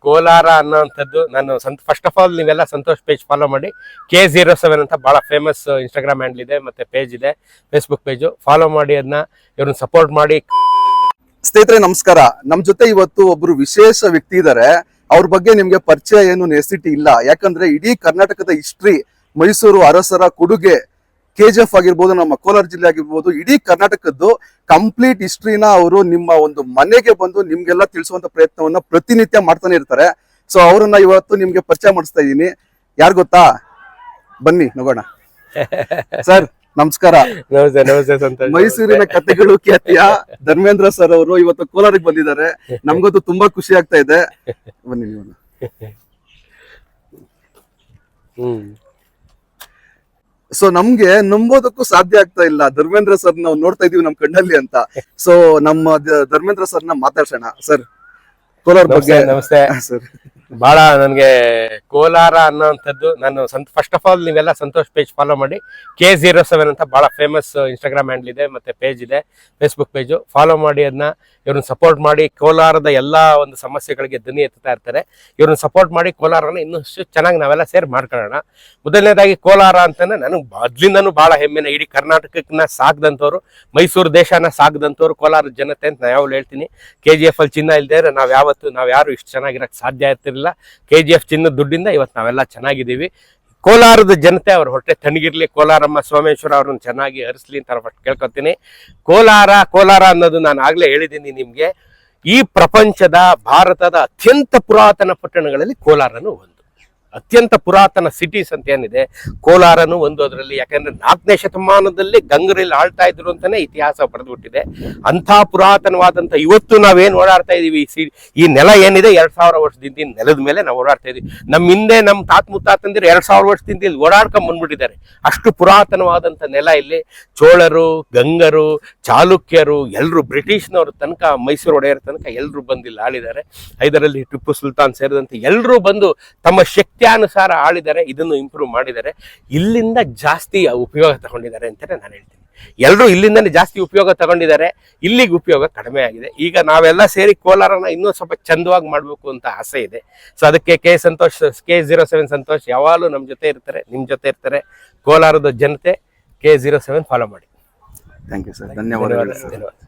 ಕೋಲಾರ ಅನ್ನೋಂಥದ್ದು ನಾನು first of all ನೀವೆಲ್ಲ ಸಂತೋಷ್ ಪೇಜ್ ಫಾಲೋ ಮಾಡಿ. K07 ಅಂತ ಬಹಳ ಫೇಮಸ್ ಇನ್ಸ್ಟಾಗ್ರಾಮ್ ಹ್ಯಾಂಡಲ್ ಇದೆ, ಮತ್ತೆ ಪೇಜ್ ಇದೆ, ಫೇಸ್ಬುಕ್ ಪೇಜು. ಫಾಲೋ ಮಾಡಿ, ಅದನ್ನ ಇವ್ರನ್ನ ಸಪೋರ್ಟ್ ಮಾಡಿ. ಸ್ನೇಹಿತರೆ ನಮಸ್ಕಾರ. ನಮ್ ಜೊತೆ ಇವತ್ತು ಒಬ್ರು ವಿಶೇಷ ವ್ಯಕ್ತಿ ಇದ್ದಾರೆ. ಅವ್ರ ಬಗ್ಗೆ ನಿಮ್ಗೆ ಪರಿಚಯ ಏನು ನೆಸಿಟಿ ಇಲ್ಲ, ಯಾಕಂದ್ರೆ ಇಡೀ ಕರ್ನಾಟಕದ ಹಿಸ್ಟ್ರಿ, ಮೈಸೂರು ಅರಸರ ಕೊಡುಗೆ, KGF ಆಗಿರ್ಬೋದು, ನಮ್ಮ ಕೋಲಾರ ಜಿಲ್ಲೆ ಆಗಿರ್ಬೋದು, ಇಡೀ ಕರ್ನಾಟಕದ್ದು ಕಂಪ್ಲೀಟ್ ಹಿಸ್ಟ್ರಿನ ಅವರು ನಿಮ್ಮ ಒಂದು ಮನೆಗೆ ಬಂದು ನಿಮ್ಗೆಲ್ಲ ತಿಳಿಸುವಂತ ಪ್ರಯತ್ನವನ್ನ ಪ್ರತಿನಿತ್ಯ ಮಾಡ್ತಾನೆ ಇರ್ತಾರೆ. ಸೊ ಅವರನ್ನ ಇವತ್ತು ನಿಮ್ಗೆ ಪರಿಚಯ ಮಾಡಿಸ್ತಾ ಇದ್ದೀನಿ. ಯಾರು ಗೊತ್ತಾ? ಬನ್ನಿ ನೋಡೋಣ. ಸರ್ ನಮಸ್ಕಾರ. ಮೈಸೂರಿನ ಕಥೆಗಳು ಖ್ಯಾತಿಯ ಧರ್ಮೇಂದ್ರ ಸರ್ ಅವರು ಇವತ್ತು ಕೋಲಾರಕ್ಕೆ ಬಂದಿದ್ದಾರೆ. ನಮ್ಗಂತೂ ತುಂಬಾ ಖುಷಿ ಆಗ್ತಾ ಇದೆ. ಬನ್ನಿ ನೀವು. ಸೊ ನಮ್ಗೆ ನಂಬೋದಕ್ಕೂ ಸಾಧ್ಯ ಆಗ್ತಾ ಇಲ್ಲ, ಧರ್ಮೇಂದ್ರ ಸರ್ ನಾವು ನೋಡ್ತಾ ಇದೀವಿ ನಮ್ ಕಣ್ಣಲ್ಲಿ ಅಂತ. ಸೊ ನಮ್ಮ ಧರ್ಮೇಂದ್ರ ಸರ್ನ ಮಾತಾಡ್ಸೋಣ. ಸರ್ ಕೋಲಾರ ಬಗ್ಗೆ. ನಮಸ್ತೆ ಸರ್. ಬಹಳ ನನಗೆ ಕೋಲಾರ ಅನ್ನೋಂಥದ್ದು ನಾನು ಫಸ್ಟ್ ಆಫ್ ಆಲ್ ನೀವೆಲ್ಲ ಸಂತೋಷ್ ಪೇಜ್ ಫಾಲೋ ಮಾಡಿ. K07 ಅಂತ ಬಹಳ ಫೇಮಸ್ ಇನ್ಸ್ಟಾಗ್ರಾಮ್ ಹ್ಯಾಂಡಲ್ ಇದೆ, ಮತ್ತೆ ಪೇಜ್ ಇದೆ, ಫೇಸ್ಬುಕ್ ಪೇಜು. ಫಾಲೋ ಮಾಡಿ, ಅದನ್ನ ಇವ್ರನ್ನ ಸಪೋರ್ಟ್ ಮಾಡಿ. ಕೋಲಾರದ ಎಲ್ಲಾ ಒಂದು ಸಮಸ್ಯೆಗಳಿಗೆ ಧ್ವನಿ ಎತ್ತುತ್ತಾ ಇರ್ತಾರೆ. ಇವ್ರನ್ನ ಸಪೋರ್ಟ್ ಮಾಡಿ ಕೋಲಾರನ ಇನ್ನಷ್ಟು ಚೆನ್ನಾಗಿ ನಾವೆಲ್ಲ ಸೇರ್ ಮಾಡ್ಕೊಳ್ಳೋಣ. ಮೊದಲನೇದಾಗಿ ಕೋಲಾರ ಅಂತಾನೆ ನನಗೆ ಮೊದ್ಲಿಂದನೂ ಬಹಳ ಹೆಮ್ಮೆನ. ಇಡೀ ಕರ್ನಾಟಕಕ್ಕನ್ನ ಸಾಕ್ದಂಥವ್ರು, ಮೈಸೂರು ದೇಶನ ಸಾಕ್ದಂಥವ್ರು ಕೋಲಾರದ ಜನತೆ ಅಂತ ನಾನು ಯಾವಾಗಲೂ ಹೇಳ್ತೀನಿ. KGF ಅಲ್ಲಿ ಚಿನ್ನ ಇಲ್ದೇ ನಾವ್ ಯಾರು ಇಷ್ಟು ಚೆನ್ನಾಗಿರಕ್ ಸಾಧ್ಯ ಇರ್ತಿರ್ಲಿಲ್ಲ. KGF ಚಿನ್ನದ ದುಡ್ಡಿಂದ ಇವತ್ತು ನಾವೆಲ್ಲ ಚೆನ್ನಾಗಿದ್ದೀವಿ. ಕೋಲಾರದ ಜನತೆ ಅವ್ರ ಹೊಟ್ಟೆ ತಣ್ಣಗಿರ್ಲಿ, ಕೋಲಾರಮ್ಮ ಸೋಮೇಶ್ವರ ಅವ್ರನ್ನ ಚೆನ್ನಾಗಿ ಹರಿಸ್ಲಿ ಅಂತ ಫಸ್ಟ್ ಕೇಳ್ಕೊತೀನಿ. ಕೋಲಾರ ಅನ್ನೋದು ನಾನು ಆಗ್ಲೇ ಹೇಳಿದ್ದೀನಿ ನಿಮ್ಗೆ, ಈ ಪ್ರಪಂಚದ ಭಾರತದ ಅತ್ಯಂತ ಪುರಾತನ ಪಟ್ಟಣಗಳಲ್ಲಿ ಕೋಲಾರನು ಒಂದು. ಅತ್ಯಂತ ಪುರಾತನ ಸಿಟೀಸ್ ಅಂತ ಏನಿದೆ, ಕೋಲಾರನು ಒಂದು ಅದರಲ್ಲಿ. ಯಾಕಂದ್ರೆ 4ನೇ ಶತಮಾನದಲ್ಲಿ ಗಂಗರಲ್ಲಿ ಆಳ್ತಾ ಇದ್ರು ಅಂತಾನೆ ಇತಿಹಾಸ ಬರೆದ್ಬಿಟ್ಟಿದೆ. ಅಂಥ ಪುರಾತನವಾದಂಥ ಇವತ್ತು ನಾವೇನು ಓಡಾಡ್ತಾ ಇದೀವಿ, ಈ ನೆಲ ಏನಿದೆ 2000 ವರ್ಷದಿಂದ ನೆಲದ ಮೇಲೆ ನಾವು ಓಡಾಡ್ತಾ ಇದೀವಿ. ನಮ್ಮ ಹಿಂದೆ ನಮ್ಮ ಮುತ್ತಾತಂದಿರು 2000 ವರ್ಷದಿಂದ ಇಲ್ಲಿ ಓಡಾಡ್ಕೊಂಡ್ ಬಂದ್ಬಿಟ್ಟಿದ್ದಾರೆ. ಅಷ್ಟು ಪುರಾತನವಾದಂಥ ನೆಲ ಇಲ್ಲಿ. ಚೋಳರು, ಗಂಗರು, ಚಾಲುಕ್ಯರು ಎಲ್ಲರೂ, ಬ್ರಿಟಿಷ್ನವ್ರ ತನಕ, ಮೈಸೂರು ಒಡೆಯರ ತನಕ ಎಲ್ಲರೂ ಬಂದು ಇಲ್ಲಿ ಆಳಿದ್ದಾರೆ. ಇದರಲ್ಲಿ ಟಿಪ್ಪು ಸುಲ್ತಾನ್ ಸೇರಿದಂತೆ ಎಲ್ಲರೂ ಬಂದು ತಮ್ಮ ಶಕ್ತಿಯಾನುಸಾರ ಆಳಿದ್ದಾರೆ. ಇದನ್ನು ಇಂಪ್ರೂವ್ ಮಾಡಿದ್ದಾರೆ. ಇಲ್ಲಿಂದ ಜಾಸ್ತಿ ಉಪಯೋಗ ತಗೊಂಡಿದ್ದಾರೆ ಅಂತಾನೆ ನಾನು ಹೇಳ್ತೀನಿ. ಎಲ್ಲರೂ ಇಲ್ಲಿಂದನೇ ಜಾಸ್ತಿ ಉಪಯೋಗ ತಗೊಂಡಿದ್ದಾರೆ, ಇಲ್ಲಿಗೆ ಉಪಯೋಗ ಕಡಿಮೆ ಆಗಿದೆ. ಈಗ ನಾವೆಲ್ಲ ಸೇರಿ ಕೋಲಾರನ ಇನ್ನೂ ಸ್ವಲ್ಪ ಚಂದವಾಗಿ ಮಾಡಬೇಕು ಅಂತ ಆಸೆ ಇದೆ. ಸೊ ಅದಕ್ಕೆ K07 ಸಂತೋಷ್ ಯಾವಾಗಲೂ ನಮ್ಮ ಜೊತೆ ಇರ್ತಾರೆ, ನಿಮ್ಮ ಜೊತೆ ಇರ್ತಾರೆ. ಕೋಲಾರದ ಜನತೆ K07 ಫಾಲೋ ಮಾಡಿ. Thank you sir. ಧನ್ಯವಾದಗಳು. ಧನ್ಯವಾದ.